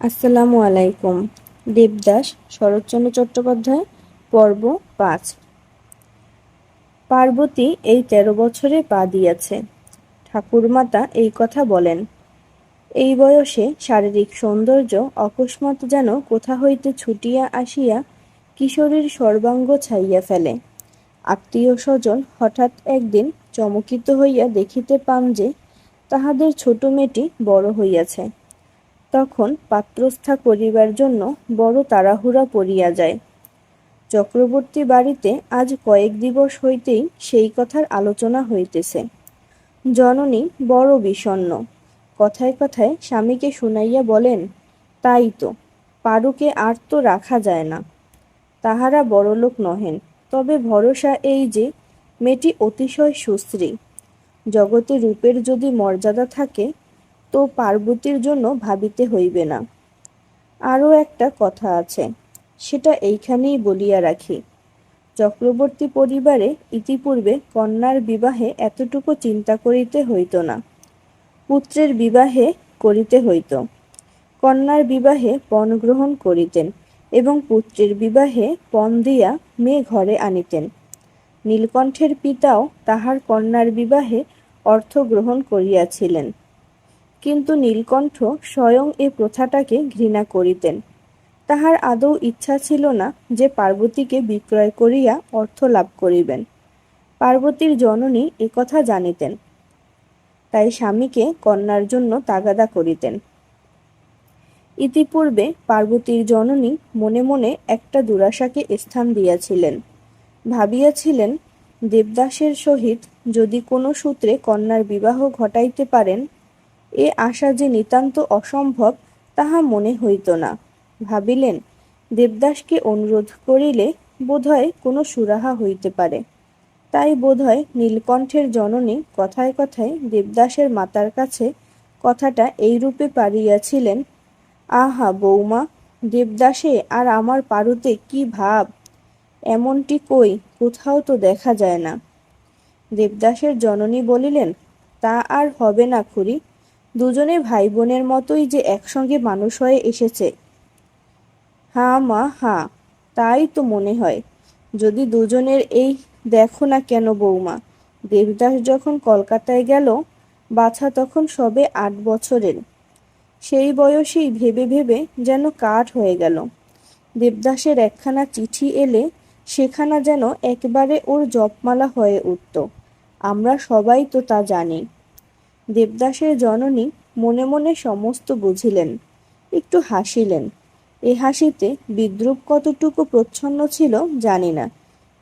আসসালামু আলাইকুম। দেবদাস শরৎচন্দ্র চট্টোপাধ্যায়, পর্ব ৫। পার্বতী এই ১৩ বছরে পা দিয়াছে। ঠাকুরমাতা এই কথা বলেন। এই বয়সে শারীরিক সৌন্দর্য অকস্মাৎ যেন কোথা হইতে ছুটিয়া আসিয়া কিশোরীর সর্বাঙ্গ ছাইয়া ফেলে। আত্মীয় স্বজন হঠাৎ একদিন চমকিত হইয়া দেখিতে পান যে তাহাদের ছোট মেয়েটি বড় হইয়াছে। তখন পাত্রস্থা করিবার জন্য বড় তাড়াহুড়া পড়িয়া যায়। চক্রবর্তী বাড়িতে আজ কয়েক দিবস হইতেই সেই কথার আলোচনা হইতেছে। জননী বড় বিষণ্ণ। কথায় কথায় স্বামীকে শুনাইয়া বলেন, তাই তো, পারুকে আর তো রাখা যায় না। তাহারা বড়লোক নহেন, তবে ভরসা এই যে মেয়েটি অতিশয় সুশ্রী। জগতে রূপের যদি মর্যাদা থাকে তো পার্বতীর জন্য ভাবিতে হইবে না। আরও একটা কথা আছে, সেটা এইখানেই বলিয়া রাখি। চক্রবর্তী পরিবারে ইতিপূর্বে কন্যার বিবাহে এতটুকু চিন্তা করিতে হইত না। পুত্রের বিবাহে করিতে হইত। কন্যার বিবাহে পণ গ্রহণ করিতেন এবং পুত্রের বিবাহে পণ দিয়া মেয়ে ঘরে আনিতেন। নীলকণ্ঠের পিতাও তাহার কন্যার বিবাহে অর্থ গ্রহণ করিয়াছিলেন, কিন্তু নীলকণ্ঠ স্বয়ং এ প্রথাটাকে ঘৃণা করিতেন। তাহার আদৌ ইচ্ছা ছিল না যে পার্বতীকে বিক্রয় করিয়া অর্থ লাভ করিবেন। পার্বতীর জননী একথা জানিতেন, তাই স্বামীকে কন্যার জন্য তাগাদা করিতেন। ইতিপূর্বে পার্বতীর জননী মনে মনে একটা দুরাশাকে স্থান দিয়াছিলেন। ভাবিয়াছিলেন, দেবদাসের সহিত যদি কোনো সূত্রে কন্যার বিবাহ ঘটাইতে পারেন, এ আশা যে নিতান্ত অসম্ভব তাহা মনে হইত না। ভাবিলেন, দেবদাসকে অনুরোধ করিলে বোধহয় কোনো সুরাহা হইতে পারে। তাই বোধহয় নীলকণ্ঠের জননী কথায় কথায় দেবদাসের মাতার কাছে কথাটা এইরূপে পাড়িয়াছিলেন, আহা বৌমা, দেবদাসে আর আমার পারুতে কি ভাব! এমনটি কই কোথাও তো দেখা যায় না। দেবদাসের জননী বলিলেন, তা আর হবে না খুড়ি, দুজনে ভাই বোনের মতোই যে একসঙ্গে মানুষ হয়ে এসেছে। হাঁ মা হাঁ, তাই তো মনে হয়। যদি দুজনের এই দেখো না কেন বৌমা, দেবদাস যখন কলকাতায় গেল, বাছা তখন সবে ৮ বছরের। সেই বয়সেই ভেবে ভেবে যেন কাঠ হয়ে গেল। দেবদাসের একখানা চিঠি এলে সেখানা যেন একবারে ওর জপমালা হয়ে উঠত। আমরা সবাই তো তা জানি। দেবদাসের জননী মনে মনে সমস্ত বুঝিলেন, একটু হাসিলেন। এ হাসিতে বিদ্রূপ কতটুকু প্রচ্ছন্ন ছিল জানি না,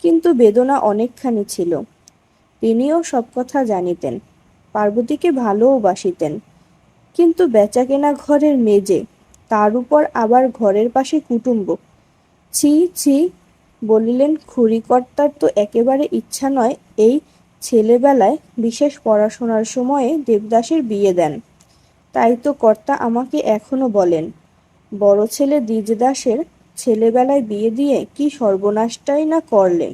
কিন্তু বেদনা অনেকখানি ছিল। তিনিও সব কথা জানিতেন, পার্বতীকে ভালোবাসিতেন, কিন্তু বেচাকেনা ঘরের মেজে, তার উপর আবার ঘরের পাশে কুটুম্ব। ছি ছি, বলিলেন, খুড়িকর্তার তো একেবারে ইচ্ছা নয় এই ছেলেবেলায় বিশেষ পড়াশোনার সময়ে দেবদাসের বিয়ে দেন। তাই তো কর্তা আমাকে এখনো বলেন, বড় ছেলে দ্বিজদাসের ছেলেবেলায় বিয়ে দিয়ে কি সর্বনাশটাই না করলে,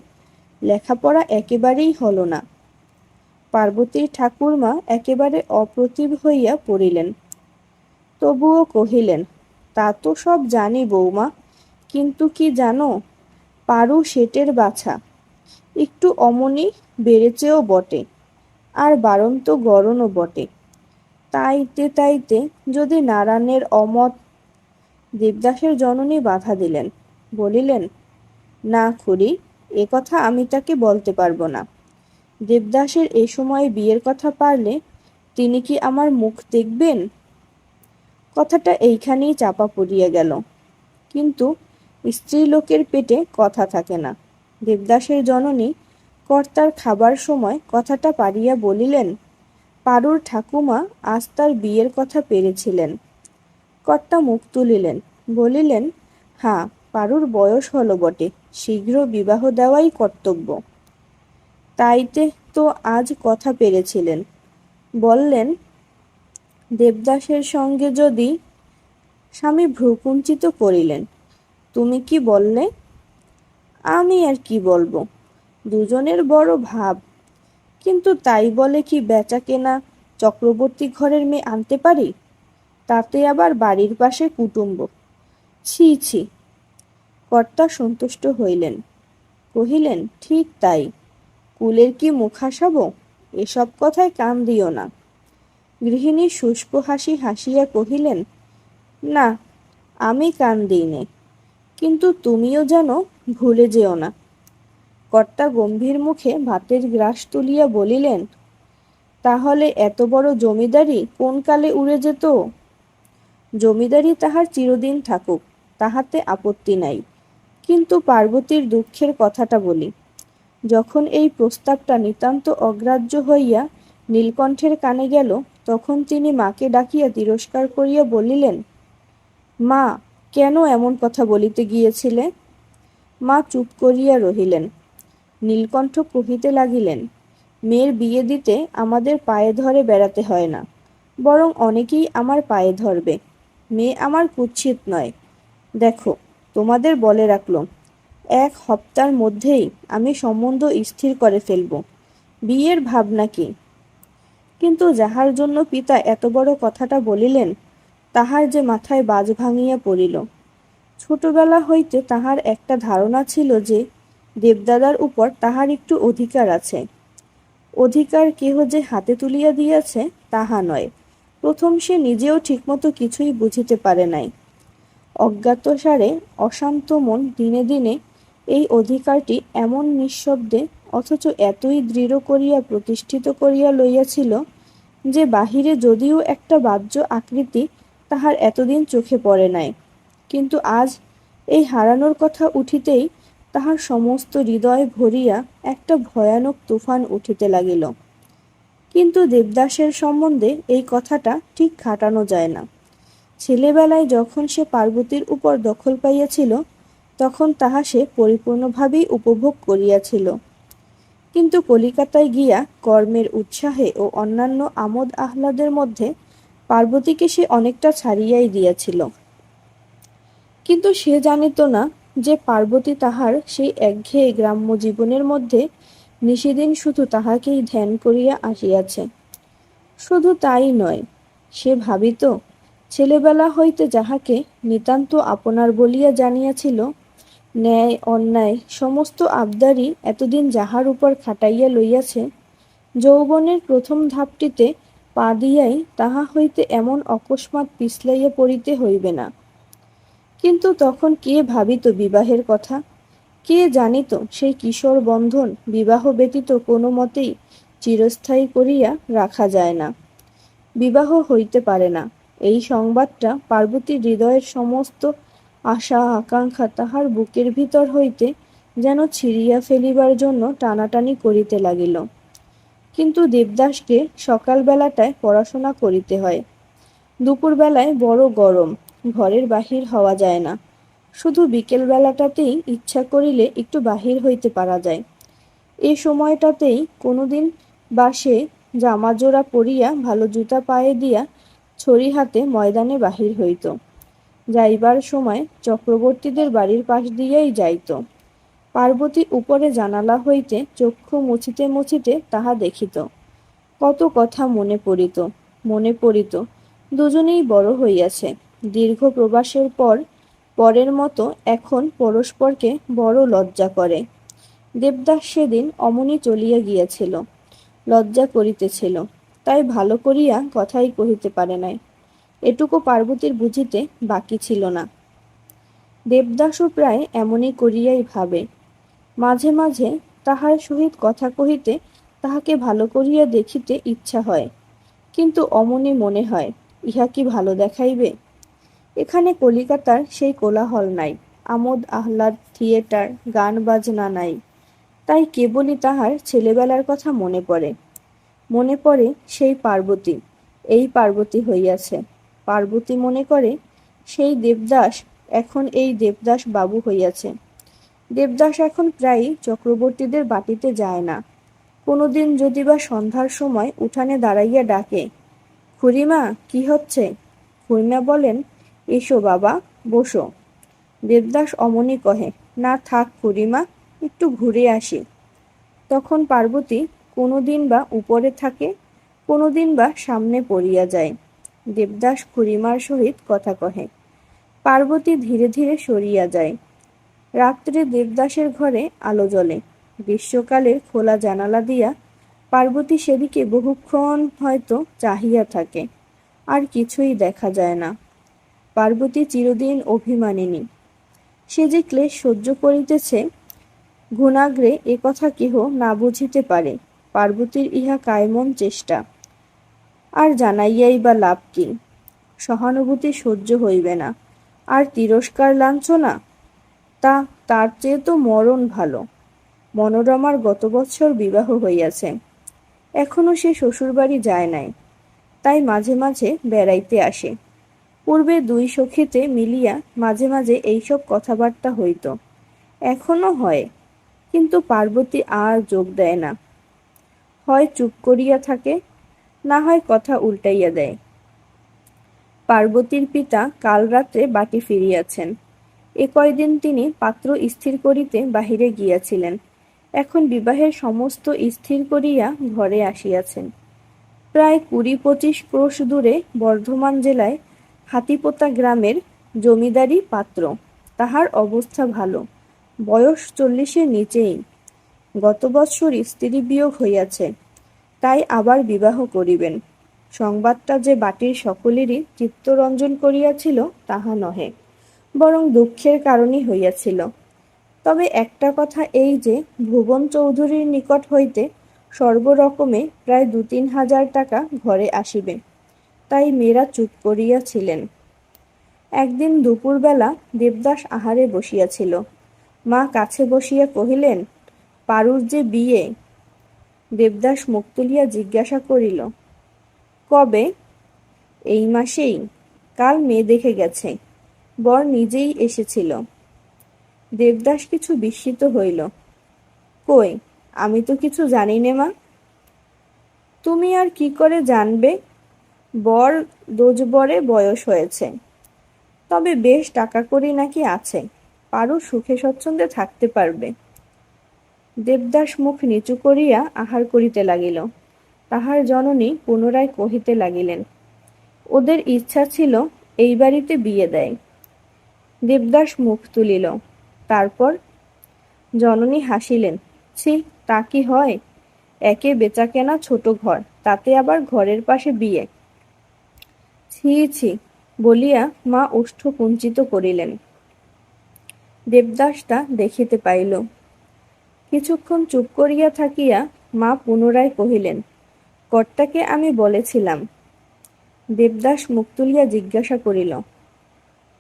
লেখাপড়া একেবারেই হলো না। পার্বতীর ঠাকুরমা একেবারে অপ্রতিভ হইয়া পড়িলেন। তবুও কহিলেন, তা তো সব জানি বৌমা, কিন্তু কি জানো, পারু শেটের বাছা, একটু অমনি বেড়েছেও বটে, আর বাড়ন্ত গড়নও বটে। তাইতে যদি নারায়ণের অমত। দেবদাসের জননী বাধা দিলেন, বলিলেন, না খুড়ি, এ কথা আমি তাকে বলতে পারবো না। দেবদাসের এ সময়ে বিয়ের কথা পারলে তিনি কি আমার মুখ দেখবেন? কথাটা এইখানেই চাপা পড়িয়া গেল। কিন্তু স্ত্রীলোকের পেটে কথা থাকে না। দেবদাসের জননী কর্তার খাবার সময় কথাটা পাড়িয়া বলিলেন, পারুর ঠাকুমা আজ তার বিয়ের কথা পেরেছিলেন। কর্তা মুখ তুলিলেন, বলিলেন, হাঁ, পারুর বয়স হলো বটে, শীঘ্র বিবাহ দেওয়াই কর্তব্য। তাইতে তো আজ কথা পেরেছিলেন। বললেন, দেবদাসের সঙ্গে যদি। স্বামী ভ্রূকুঞ্চিত করিলেন, তুমি কি বললে? আমি আর কি বলবো, দুজনের বড় ভাব, কিন্তু তাই বলে কি বেচা কেনা চক্রবর্তী ঘরের মেয়ে আনতে পারি? তাতে আবার বাড়ির পাশে কুটুম্ব। ছি ছি। কর্তা সন্তুষ্ট হইলেন, কহিলেন, ঠিক তাই। কুলের কি মুখ হাসাব? এসব কথায় কান দিও না। গৃহিণী শুষ্ক হাসি হাসিয়া কহিলেন, না, আমি কান দিই নে, কিন্তু তুমিও যেন ভুলে যেও না। কর্তা গম্ভীর মুখে ভাতের গ্রাস তুলিয়া বলিলেন, তাহলে এত বড় জমিদারি কোন কালে উড়ে যেত? জমিদারি তাহার চিরদিন থাকুক, তাহাতে আপত্তি নাই, কিন্তু পার্বতীর দুঃখের কথাটা বলি। যখন এই প্রস্তাবটা নিতান্ত অগ্রাহ্য হইয়া নীলকণ্ঠের কানে গেল, তখন তিনি মাকে ডাকিয়া তিরস্কার করিয়া বলিলেন, মা, কেন এমন কথা বলিতে গিয়েছিলে? মা চুপ করিয়া রহিলেন। নীলকণ্ঠ কহিতে লাগিলেন, মেয়ের বিয়ে দিতে আমাদের পায়ে ধরে বেড়াতে হয় না, বরং অনেকেই আমার পায়ে ধরবে। মেয়ে আমার কুৎসিত নয়। দেখো, তোমাদের বলে রাখলাম, 1 হপ্তার মধ্যেই আমি সম্বন্ধ স্থির করে ফেলব। বিয়ের ভাবনা কি? কিন্তু যাহার জন্য পিতা এত বড় কথাটা বলিলেন, তাহার যে মাথায় বাজ ভাঙিয়া পড়িল। ছোটবেলা হইতে তাহার একটা ধারণা ছিল যে দেবদাদার উপর তাহার একটু অধিকার আছে। অধিকার কেহ যে হাতে তুলিয়া দিয়াছে তাহা নয়। প্রথম সে নিজেও ঠিকমতো কিছুই বুঝিতে পারে নাই। অজ্ঞাতসারে অশান্ত মন দিনে দিনে এই অধিকারটি এমন নিঃশব্দে অথচ এতই দৃঢ় করিয়া প্রতিষ্ঠিত করিয়া লইয়াছিল যে বাহিরে যদিও একটা বাহ্য আকৃতি তাহার এতদিন চোখে পড়ে নাই, কিন্তু আজ এই হারানোর কথা উঠিতেই তাহার সমস্ত হৃদয় ভরিয়া একটা ভয়ানক তুফান উঠিতে লাগিল। কিন্তু দেবদাসের সম্বন্ধে এই কথাটা ঠিক খাটানো যায় না। ছেলেবেলায় যখন সে পার্বতীর উপর দখল পাইয়াছিল, তখন তাহা সে পরিপূর্ণভাবেই উপভোগ করিয়াছিল। কিন্তু কলিকাতায় গিয়া কর্মের উৎসাহে ও অন্যান্য আমোদ আহ্লাদের মধ্যে পার্বতীকে সে অনেকটা ছাড়িয়াই দিয়াছিল। কিন্তু সে জানিত না যে পার্বতী তাহার সেই একঘেয়ে গ্রাম্য জীবনের মধ্যে নিশিদিন শুধু তাহাকেই ধ্যান করিয়া আসিয়াছে। শুধু তাই নয়, সে ভাবিত, ছেলেবেলা হইতে যাহাকে নিতান্ত আপনার বলিয়া জানিয়াছিল, ন্যায় অন্যায় সমস্ত আবদারই এতদিন যাহার উপর খাটাইয়া লইয়াছে, যৌবনের প্রথম ধাপটিতে পা দিয়াই তাহা হইতে এমন অকস্মাৎ পিছলাইয়া পড়িতে হইবে না। কিন্তু তখন কে ভাবিত বিবাহের কথা? কে জানিত সেই কিশোর বন্ধন বিবাহ ব্যতীত কোনো মতেই চিরস্থায়ী করিয়া রাখা যায় না, বিবাহ হইতে পারে না। এই সংবাদটা পার্বতীর হৃদয়ের সমস্ত আশা আকাঙ্ক্ষা তাহার বুকের ভিতর হইতে যেন ছিঁড়িয়া ফেলিবার জন্য টানাটানি করিতে লাগিল। কিন্তু দেবদাসকে সকালবেলাটায় পড়াশোনা করিতে হয়। দুপুরবেলায় বড় গরম, ঘরের বাহির হওয়া যায় না। শুধু বিকেল বেলাটাতেই ইচ্ছা করিলে একটু বাহির হইতে পারা যায়। এই সময়টাতেই কোনোদিন বা সে জামাজোড়া পরিয়া ভালো জুতা পায়ে দিয়া ছড়ি হাতে ময়দানে বাহির হইত। যাইবার সময় চক্রবর্তীদের বাড়ির পাশ দিয়াই যাইত। পার্বতী উপরে জানালা হইতে চক্ষু মুছিতে মুছিতে তাহা দেখিত। কত কথা মনে পড়িত। দুজনেই বড় হইয়াছে। দীর্ঘ প্রবাসের পরের মতো এখন পরস্পরকে বড় লজ্জা করে। দেবদাস সেদিন অমনি চলিয়া গিয়াছিল, লজ্জা করিতেছিল, তাই ভালো করিয়া কথাই কহিতে পারে নাই। এটুকু পার্বতীর বুঝিতে বাকি ছিল না। দেবদাসও প্রায় এমনি করিয়াই ভাবে। মাঝে মাঝে তাহার সহিত কথা কহিতে, তাহাকে ভালো করিয়া দেখিতে ইচ্ছা হয়, কিন্তু অমনি মনে হয়, ইহা কি ভালো দেখাইবে? এখানে কলিকাতার সেই কোলাহল নাই, আমোদ আহ্লাদ, থিয়েটার, গান বাজনা নাই। তাই কেবলই তাহার ছেলেবেলার কথা মনে পড়ে সেই পার্বতী, এই পার্বতী হইয়াছে। পার্বতী মনে করে সেই দেবদাস এখন এই দেবদাস বাবু হইয়াছে। দেবদাস এখন প্রায়ই চক্রবর্তীদের বাটিতে যায় না। কোনোদিন যদি বা সন্ধ্যার সময় উঠানে দাঁড়াইয়া ডাকে, খুড়িমা, কি হচ্ছে? খুড়িমা বলেন, এসো বাবা, বসো। দেবদাস অমনি কহে, না থাক খুড়িমা, একটু ঘুরে আসি। তখন পার্বতী কোনোদিন বা উপরে থাকে, কোনোদিন বা সামনে পড়িয়া যায়। দেবদাস খুড়িমার সহিত কথা কহে। পার্বতী ধীরে ধীরে সরিয়া যায়। রাত্রে দেবদাসের ঘরে আলো জ্বলে। গ্রীষ্মকালের খোলা জানালা দিয়া পার্বতী সেদিকে বহুক্ষণ হয়তো চাহিয়া থাকে। আর কিছুই দেখা যায় না। পার্বতী চিরদিন অভিমানিনী। সে যে ক্লেশ সহ্য করিতেছে, ঘুণাগ্রে এ কথা কেহ না বুঝিতে পারে। পার্বতীর ইহা কায়মন চেষ্টা। আর জানাইয়াই বা লাভ কি? সহানুভূতি সহ্য হইবে না, আর তিরস্কার লাঞ্ছনা, তার চেয়ে তো মরণ ভালো। মনোরমার গত বৎসর বিবাহ হইয়াছে। এখনো সে শ্বশুরবাড়ি যায় নাই, তাই মাঝে মাঝে বেড়াইতে আসে। পূর্বে দুই সখীতে মিলিয়া মাঝে মাঝে এইসব কথাবার্তা হইত, এখনো হয়, কিন্তু পার্বতী আর যোগ দেয় না। হয় চুপ করিয়া থাকে, না হয় কথা উল্টাইয়া দেয়। পার্বতীর পিতা কাল রাত্রে বাটী ফিরিয়াছেন। এ কয়দিন তিনি পাত্র স্থির করিতে বাহিরে গিয়াছিলেন। এখন বিবাহের সমস্ত স্থির করিয়া ঘরে আসিয়াছেন। প্রায় ২০-২৫ ক্রোশ দূরে বর্ধমান জেলায় হাতিপোতা গ্রামের জমিদারি পাত্র। তাহার অবস্থা ভালো, বয়স ৪০-এর নিচেই। গত বৎসর স্ত্রী বিয়োগ হইয়াছে, তাই আবার বিবাহ করিবেন। সংবাদটা যে বাটীর সকলেরই চিত্তরঞ্জন করিয়াছিল তাহা নহে, বরং দুঃখের কারণই হইয়াছিল। তবে একটা কথা এই যে, ভুবন চৌধুরীর নিকট হইতে সর্বরকমে প্রায় ২-৩ হাজার টাকা ঘরে আসিবে, তাই মেয়েরা চুপ করিয়াছিলেন। একদিন দুপুরবেলা দেবদাস আহারে বসিয়াছিল। মা কাছে বসিয়া কহিলেন, পারুর যে বিয়ে। দেবদাস মুখ তুলিয়া জিজ্ঞাসা করিল, কবে? এই মাসেই। কাল মেয়ে দেখে গেছে, বর নিজেই এসেছিল। দেবদাস কিছু বিস্মিত হইল। কই, আমি তো কিছু জানি নে মা। তুমি আর কি করে জানবে? বর দোজবরে বয়স হয়েছে, তবে বেশ টাকা কড়ি নাকি আছে, পারু সুখে স্বচ্ছন্দে থাকতে পারবে। দেবদাস মুখ নিচু করিয়া আহার করিতে লাগিল। তাহার জননী পুনরায় কহিতে লাগিলেন, ওদের ইচ্ছা ছিল এই বাড়িতে বিয়ে দেয়। দেবদাস মুখ তুলিল। তারপর? জননী হাসিলেন। ছি, তা কি হয়? একে বেচাকেনা ছোট ঘর, তাতে আবার ঘরের পাশে বিয়ে। ছি ছি বলিয়া মা ওষ্ঠ কুঞ্চিত করিলেন। দেবদাস তা দেখিতে পাইল। কিছুক্ষণ চুপ করিয়া থাকিয়া মা পুনরায় কহিলেন, কর্তাকে আমি বলেছিলাম। দেবদাস মুখ তুলিয়া জিজ্ঞাসা করিল,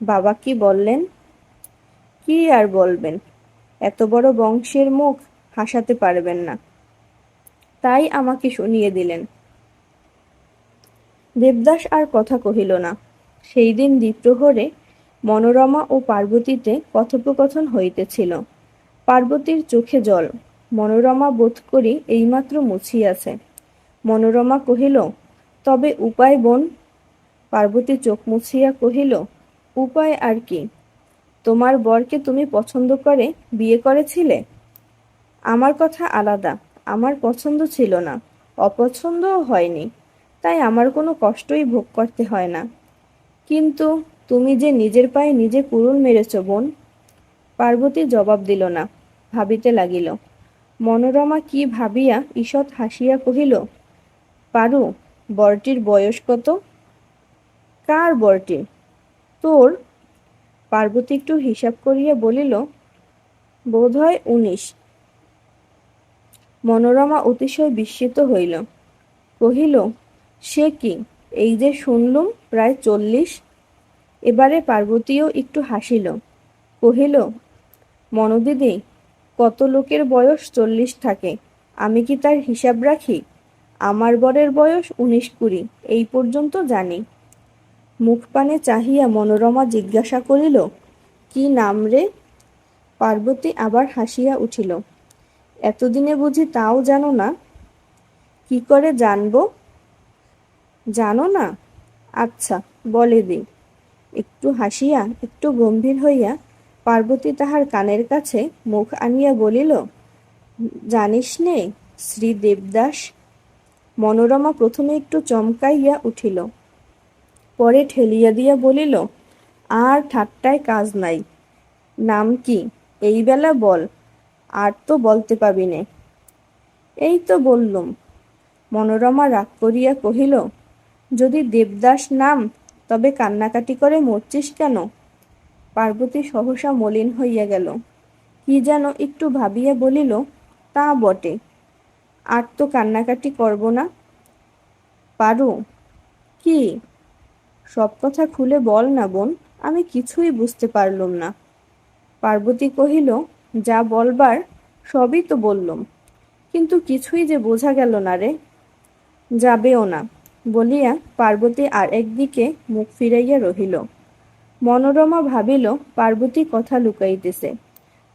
বাবা কি বললেন? কি আর বলবেন, এত বড় বংশের মুখ হাসাতে পারবেন না, তাই আমাকে শুনিয়ে দিলেন। দেবদাস আর কথা কহিল না। সেই দিন দ্বিপ্রহরে মনোরমা ও পার্বতীতে কথোপকথন হইতেছিল। পার্বতীর চোখে জল। মনোরমা বোধ করি এইমাত্র মুছিয়াছে। মনোরমা কহিল, তবে উপায় বোন? পার্বতী চোখ মুছিয়া কহিল, উপায় আর কি? তোমার বরকে তুমি পছন্দ করে বিয়ে করেছিলে। আমার কথা আলাদা, আমার পছন্দ ছিল না, অপছন্দও হয়নি, তাই আমার কোনো কষ্টই ভোগ করতে হয় না। কিন্তু তুমি যে নিজের পায়ে নিজে কুড়ুল মেরেছ বোন। পার্বতী জবাব দিল না, ভাবিতে লাগিল। মনোরমা কি ভাবিয়া ঈষৎ হাসিয়া কহিল, পারু, বরটির বয়স কত? কার বরটির? তোর। পার্বতী একটু হিসাব করিয়া বলিল, বোধ হয় ১৯। মনোরমা অতিশয় বিস্মিত হইল। কহিল, সে কি, এই যে শুনলুম প্রায় ৪০। এবারে পার্বতীও একটু হাসিল। কহিল, মনোদিদি, কত লোকের বয়স ৪০ থাকে, আমি কি তার হিসাব রাখি? আমার বরের বয়স ১৯-২০, এই পর্যন্ত জানি। মুখপানে চাহিয়া মনোরমা জিজ্ঞাসা করিল, কি নাম রে? পার্বতী আবার হাসিয়া উঠিল। এতদিনে বুঝি তাও জানো না? কি করে জানব? জানো না? আচ্ছা, বলে দিই। একটু হাসিয়া একটু গম্ভীর হইয়া পার্বতী তাহার কানের কাছে মুখ আনিয়া বলিল, জানিস নে, শ্রী দেবদাস। মনোরমা প্রথমে একটু চমকাইয়া উঠিল। পরে ঠেলিয়া দিয়া বলিল, আর ঠাট্টায় কাজ নাই। নাম কি, এই বেলা বল, আর তো বলতে পাবি নে। এই তো বললুম। মনোরমা রাগ করিয়া কহিল, যদি দেবদাস নাম, তবে কান্নাকাটি করে মরছিস কেন? পার্বতী সহসা মলিন হইয়া গেল। কি যেন একটু ভাবিয়া বলিল, তা বটে, আর তো কান্নাকাটি করব না। পারু? কি? সব কথা খুলে বল না বোন, আমি কিছুই বুঝতে পারলুম না। পার্বতী কহিল, যা বলবার সবই তো বললুম, কিন্তু কিছুই যে বোঝা গেল না রে। যাবেও না, বলিয়া পার্বতী আর একদিকে মুখ ফিরাইয়া রহিল। মনোরমা ভাবিল পার্বতী কথা লুকাইতেছে,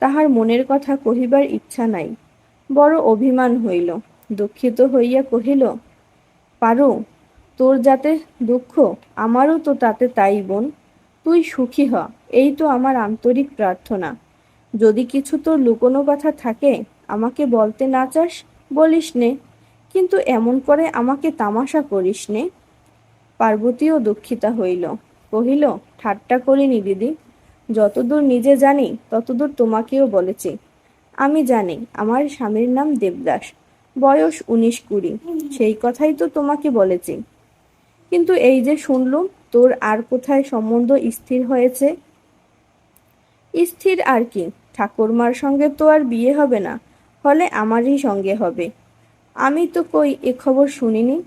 তাহার মনের কথা কহিবার ইচ্ছা নাই। বড় অভিমান হইল, দুঃখিত হইয়া কহিল, পারু, তোর যাতে দুঃখ, আমারও তো তাতে তাই বোন। তুই সুখী হ, এই তো আমার আন্তরিক প্রার্থনা। যদি কিছু তোর লুকোনো কথা থাকে, আমাকে বলতে না চাস, বলিস নে, কিন্তু এমন করে আমাকে তামাশা করিস নে। পার্বতীও দুঃখিতা হইল, কহিল, ঠাট্টা করিনি দিদি, যতদূর নিজে জানি ততদূর তোমাকেও বলেছি। আমি জানি আমার স্বামীর নাম দেবদাস, বয়স 19-20, সেই কথাই তো তোমাকে বলেছি। কিন্তু এই যে শুনলুম তোর আর কোথায় সম্বন্ধ স্থির হয়েছে। স্থির আর কি, ঠাকুরমার সঙ্গে তো আর বিয়ে হবে না, হলে আমারই সঙ্গে হবে। আমি তো কই এ খবর শুনিনি।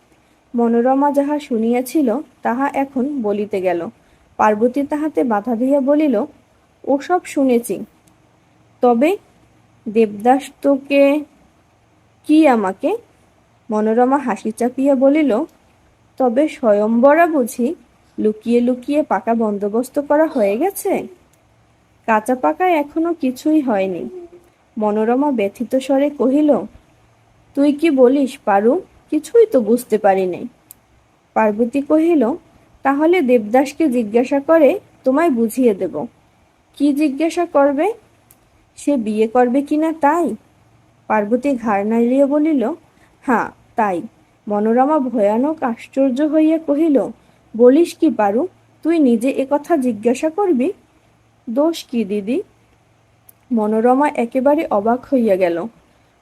মনোরমা যাহা শুনিয়াছিল তাহা এখন বলিতে গেল। পার্বতী তাহাতে বাধা দিয়া বলিল, ওসব শুনেছি, তবে দেবদাস তোকে? কি আমাকে? মনোরমা হাসি চাপিয়া বলিল, তবে স্বয়ম্বরা বুঝি লুকিয়ে লুকিয়ে পাকা বন্দোবস্ত করা হয়ে গেছে? কাঁচা পাকায় এখনো কিছুই হয়নি। মনোরমা ব্যথিত স্বরে কহিল, তুই কি বলিস পারু? কিছুই তো বুঝতে পারি নাই। পার্বতী কহিল, তাহলে দেবদাসকে জিজ্ঞাসা করে তোমায় বুঝিয়ে দেব। কি জিজ্ঞাসা করবে? সে বিয়ে করবে কিনা তাই? পার্বতী ঘাড় নাড়িয়া বলিল, হ্যাঁ তাই। মনোরমা ভয়ানক আশ্চর্য হইয়া কহিল, বলিস কি পারু, তুই নিজে এ কথা জিজ্ঞাসা করবি? দোষ কি দিদি? মনোরমা একেবারে অবাক হইয়া গেল।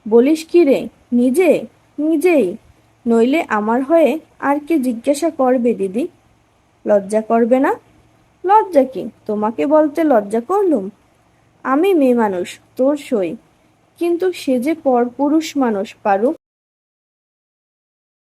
বলিস কি রে, নিজে? নিজেই? নইলে আমার হয়ে আর কে জিজ্ঞাসা করবে দিদি? লজ্জা করবে না? লজ্জা কি, তোমাকে বলতে লজ্জা করলুম? আমি মেয়ে মানুষ, তোর সই, কিন্তু সে যে পরপুরুষ মানুষ পারু।